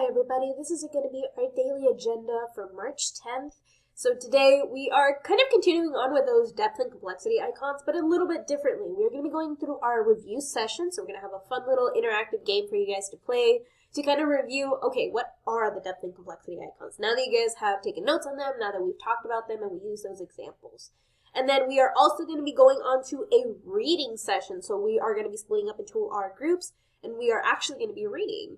everybody, this is going to be our daily agenda for March 10th. So today we are kind of continuing on with those depth and complexity icons, but a little bit differently. We're going to be going through our review session, so we're going to have a fun little interactive game for you guys to play to kind of review, okay, what are the depth and complexity icons? Now that you guys have taken notes on them, now that we've talked about them and we use those examples. And then we are also going to be going on to a reading session, so we are going to be splitting up into our groups, and we are actually going to be reading.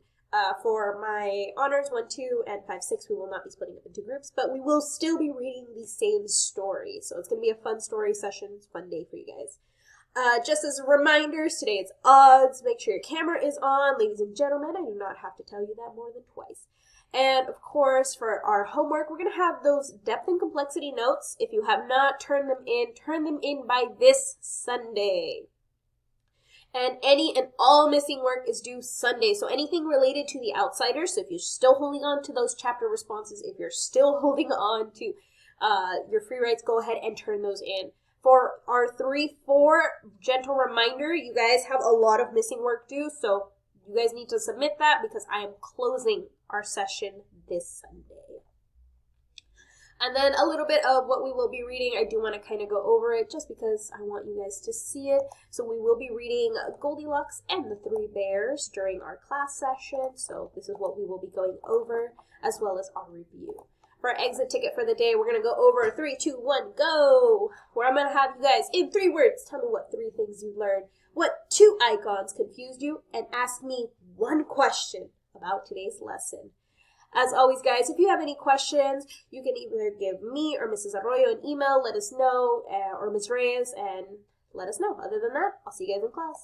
For my honors 1, 2, and 5, 6, we will not be splitting up into groups, but we will still be reading the same story. So it's going to be a fun story session, fun day for you guys. Just as reminders, today it's odds. Make sure your camera is on. Ladies and gentlemen, I do not have to tell you that more than twice. And of course, for our homework, we're going to have those depth and complexity notes. If you have not turned them in by this Sunday. And any and all missing work is due Sunday. So anything related to The Outsiders, so if you're still holding on to those chapter responses, if you're still holding on to your free writes, go ahead and turn those in. For our 3-4 gentle reminder, you guys have a lot of missing work due, so you guys need to submit that because I am closing our session this Sunday. And then a little bit of what we will be reading. I do want to kind of go over it just because I want you guys to see it. So we will be reading Goldilocks and the Three Bears during our class session. So this is what we will be going over as well as our review. For our exit ticket for the day, we're going to go over 3, 2, 1, go! Where I'm going to have you guys in 3 words. Tell me what 3 things you learned, what 2 icons confused you, and ask me 1 question about today's lesson. As always, guys, if you have any questions, you can either give me or Mrs. Arroyo an email, let us know, or Ms. Reyes, and let us know. Other than that, I'll see you guys in class.